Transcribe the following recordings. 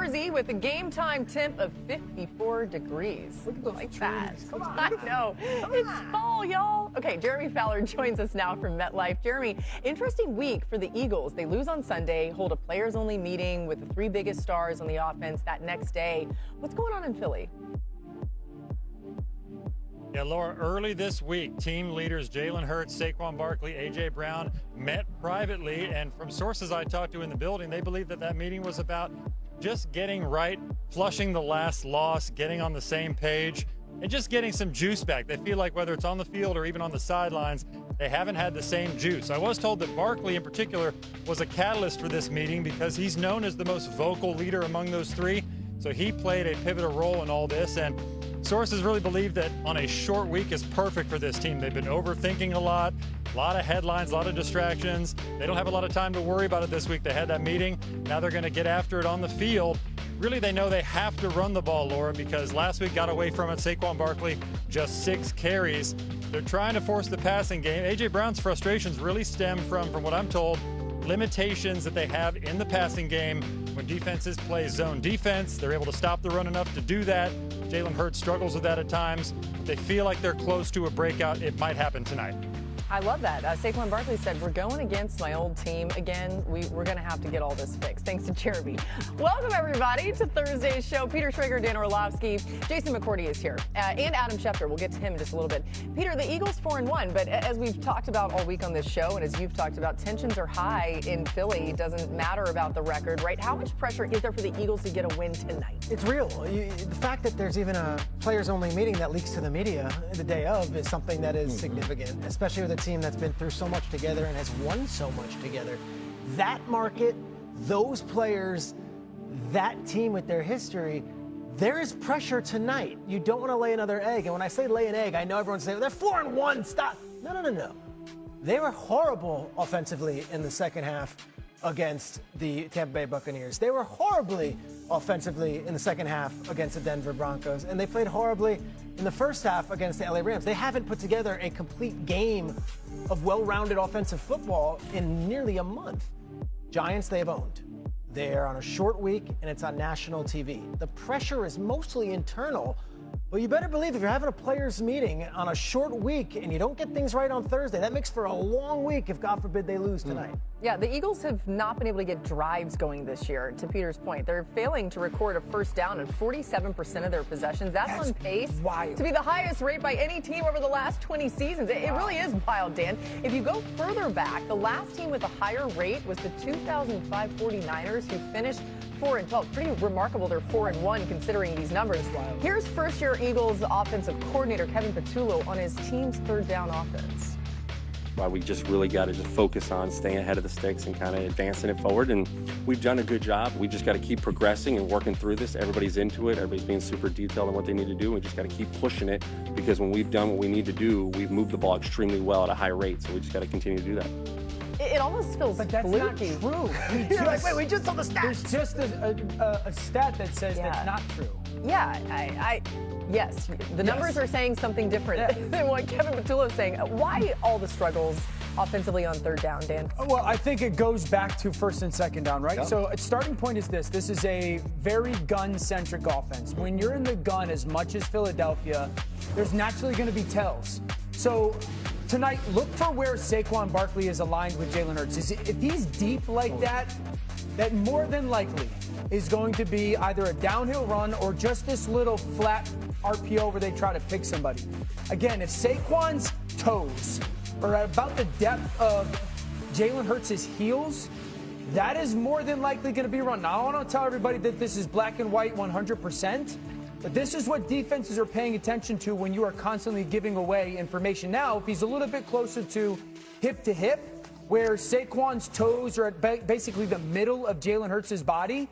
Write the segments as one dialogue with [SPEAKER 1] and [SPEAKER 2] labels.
[SPEAKER 1] Jersey with a game time temp of 54 degrees.
[SPEAKER 2] Look at those
[SPEAKER 1] like
[SPEAKER 2] trees.
[SPEAKER 1] that.
[SPEAKER 2] Come on.
[SPEAKER 1] I know. It's fall, y'all. Okay, Jeremy Fowler joins us now from MetLife. Jeremy, interesting week for the Eagles. They lose on Sunday, hold a players-only meeting with the three biggest stars on the offense that next day. What's going on in Philly?
[SPEAKER 3] Yeah, Laura, early this week, team leaders Jalen Hurts, Saquon Barkley, A.J. Brown met privately, and from sources I talked to in the building, they believe that meeting was about just getting right, flushing the last loss, getting on the same page, and just getting some juice back. They feel like whether it's on the field or even on the sidelines, they haven't had the same juice. I was told that Barkley in particular was a catalyst for this meeting because he's known as the most vocal leader among those three, so he played a pivotal role in all this, and sources really believe that on a short week is perfect for this team. They've been overthinking a lot of headlines, a lot of distractions. They don't have a lot of time to worry about it this week. They had that meeting. Now they're going to get after it on the field. Really, they know they have to run the ball, Laura, because last week got away from it. Saquon Barkley, just 6 carries. They're trying to force the passing game. A.J. Brown's frustrations really stem from what I'm told, limitations that they have in the passing game. When defenses play zone defense, they're able to stop the run enough to do that. Jalen Hurts struggles with that at times. They feel like they're close to a breakout. It might happen tonight.
[SPEAKER 1] I love that. Saquon Barkley said, we're going against my old team again. We're going to have to get all this fixed. Thanks to Jeremy. Welcome, everybody, to Thursday's show. Peter Schrager, Dan Orlovsky, Jason McCourty is here, and Adam Schefter. We'll get to him in just a little bit. Peter, the Eagles 4-1, but as we've talked about all week on this show, and as you've talked about, tensions are high in Philly. It doesn't matter about the record, right? How much pressure is there for the Eagles to get a win tonight?
[SPEAKER 2] It's real. The fact that there's even a players-only meeting that leaks to the media the day of is something that is significant, especially with a team that's been through so much together and has won so much together. That market, those players, that team with their history, there is pressure tonight. You don't want to lay another egg. And when I say lay an egg, I know everyone's saying, they're 4-1, stop. No. They were horrible offensively in the second half against the Tampa Bay Buccaneers. They were horribly offensively in the second half against the Denver Broncos, and they played horribly in the first half against the LA Rams. They haven't put together a complete game of well-rounded offensive football in nearly a month. Giants, they have owned. They're on a short week, and it's on national TV. The pressure is mostly internal, but you better believe if you're having a players meeting on a short week and you don't get things right on Thursday, that makes for a long week if, God forbid, they lose tonight.
[SPEAKER 1] Yeah, the Eagles have not been able to get drives going this year, to Peter's point. They're failing to record a first down in 47% of their possessions. That's on pace to be the highest rate by any team over the last 20 seasons. It really is wild, Dan. If you go further back, the last team with a higher rate was the 2005 49ers, who finished 4-12. Pretty remarkable they're 4-1 considering these numbers. Here's first-year Eagles offensive coordinator Kevin Patullo on his team's third down offense.
[SPEAKER 4] Well, we just really got to just focus on staying ahead of the sticks and kind of advancing it forward. And we've done a good job. We just got to keep progressing and working through this. Everybody's into it. Everybody's being super detailed on what they need to do. We just got to keep pushing it, because when we've done what we need to do, we've moved the ball extremely well at a high rate. So we just got to continue to do that.
[SPEAKER 1] It almost feels
[SPEAKER 5] But that's
[SPEAKER 1] fluky.
[SPEAKER 5] not true.
[SPEAKER 2] You're like, wait, we just saw the stats.
[SPEAKER 5] There's just a stat that says that's not true.
[SPEAKER 1] Yeah, yes, the numbers are saying something different than what Kevin Patullo is saying. Why all the struggles offensively on third down, Dan?
[SPEAKER 5] Well, I think it goes back to first and second down, right? So its starting point is this. This is a very gun-centric offense. When you're in the gun as much as Philadelphia, there's naturally going to be tells. So tonight, look for where Saquon Barkley is aligned with Jalen Hurts. If he's deep like that more than likely is going to be either a downhill run or just this little flat RPO where they try to pick somebody. Again, if Saquon's toes are at about the depth of Jalen Hurts' heels, that is more than likely going to be run. Now, I want to tell everybody that this is black and white 100%, but this is what defenses are paying attention to when you are constantly giving away information. Now, if he's a little bit closer to hip, where Saquon's toes are at basically the middle of Jalen Hurts' body,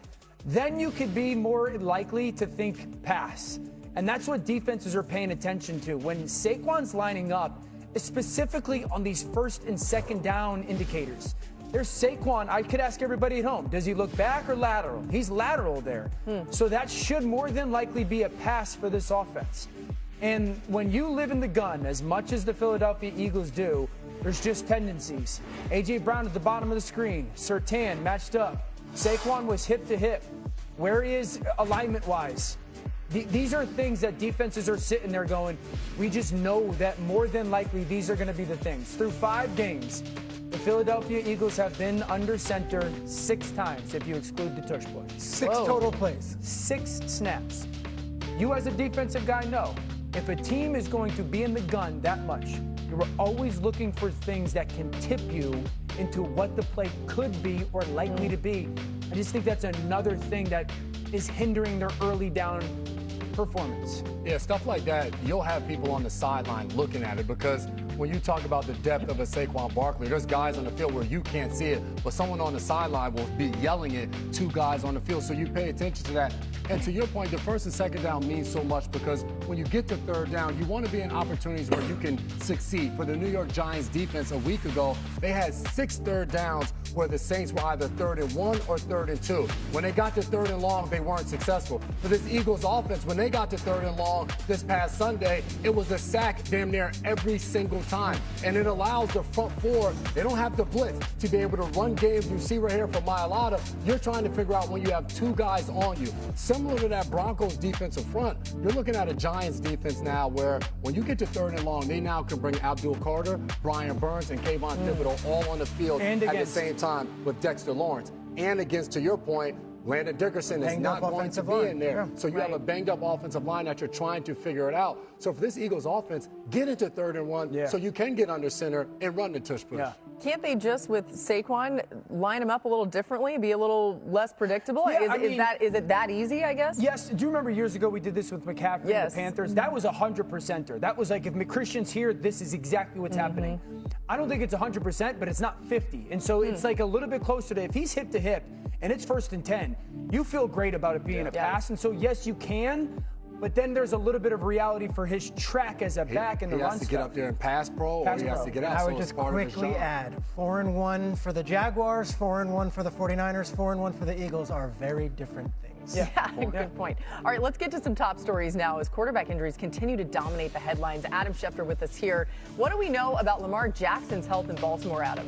[SPEAKER 5] then you could be more likely to think pass. And that's what defenses are paying attention to. When Saquon's lining up, specifically on these first and second down indicators, there's Saquon. I could ask everybody at home, does he look back or lateral? He's lateral there. So that should more than likely be a pass for this offense. And when you live in the gun, as much as the Philadelphia Eagles do, there's just tendencies. A.J. Brown at the bottom of the screen. Surtain matched up. Saquon was hip to hip. Where he is alignment-wise. These are things that defenses are sitting there going, we just know that more than likely these are going to be the things. Through 5 games, the Philadelphia Eagles have been under center 6 times, if you exclude the tush push.
[SPEAKER 2] 6 total plays.
[SPEAKER 5] 6 snaps. You as a defensive guy know, if a team is going to be in the gun that much, you're always looking for things that can tip you into what the play could be or likely to be. I just think that's another thing that is hindering their early down performance.
[SPEAKER 6] Yeah, stuff like that, you'll have people on the sideline looking at it, because when you talk about the depth of a Saquon Barkley, there's guys on the field where you can't see it, but someone on the sideline will be yelling it to guys on the field, so you pay attention to that. And to your point, the first and second down means so much, because when you get to third down, you want to be in opportunities where you can succeed. For the New York Giants defense a week ago, they had 6 third downs where the Saints were either 3rd and 1 or 3rd and 2. When they got to 3rd and long, they weren't successful. For this Eagles offense, when they got to 3rd and long this past Sunday, it was a sack damn near every single time. And it allows the front 4, they don't have to blitz, to be able to run games. You see right here from Mailata, you're trying to figure out when you have 2 guys on you. Similar to that Broncos defensive front, you're looking at a Giants defense now where when you get to 3rd and long, they now can bring Abdul Carter, Brian Burns, and Kayvon Thibodeau all on the field at the same time with Dexter Lawrence. And against, to your point, Landon Dickerson is not going to be in there. So you have a banged-up offensive line that you're trying to figure it out. So for this Eagles offense, get into 3rd and 1 so you can get under center and run the tush push.
[SPEAKER 1] Can't they just, with Saquon, line him up a little differently, be a little less predictable? Is it that easy, I guess?
[SPEAKER 5] Yes. Do you remember years ago we did this with McCaffrey and the Panthers? That was 100%er. That was like, if McChristian's here, this is exactly what's happening. I don't think it's 100%, but it's not 50. And so it's like a little bit closer to, if he's hip to hip and it's 1st and 10, you feel great about it being a pass. And so, yes, you can. But then there's a little bit of reality for his track as a back in the run stuff.
[SPEAKER 6] He has to get up there and pass pro, or he has to get out.
[SPEAKER 2] I would just quickly add, 4-1 for the Jaguars, 4-1 for the 49ers, 4-1 for the Eagles are very different things.
[SPEAKER 1] Yeah, good point. All right, let's get to some top stories now as quarterback injuries continue to dominate the headlines. Adam Schefter with us here. What do we know about Lamar Jackson's health in Baltimore, Adam?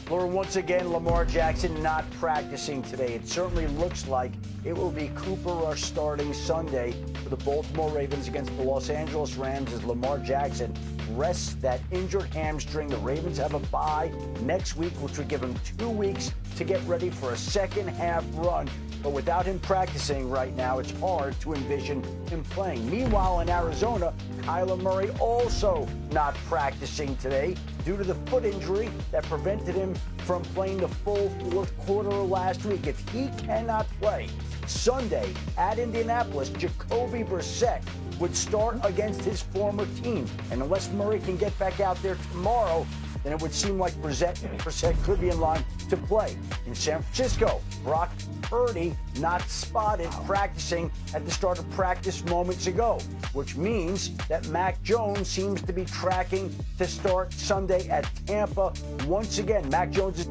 [SPEAKER 7] Laura, once again, Lamar Jackson not practicing today. It certainly looks like it will be Cooper Rush starting Sunday for the Baltimore Ravens against the Los Angeles Rams as Lamar Jackson rests that injured hamstring. The Ravens have a bye next week, which would give him 2 weeks to get ready for a second-half run. But without him practicing right now, it's hard to envision him playing. Meanwhile, in Arizona, Kyler Murray also not practicing today due to the foot injury that prevented him from playing the full 4th quarter last week. If he cannot play Sunday at Indianapolis, Jacoby Brissett would start against his former team. And unless Murray can get back out there tomorrow, then it would seem like Brissett could be in line to play. In San Francisco, Brock Purdy not spotted practicing at the start of practice moments ago, which means that Mac Jones seems to be tracking to start Sunday at Tampa once again. Mac Jones is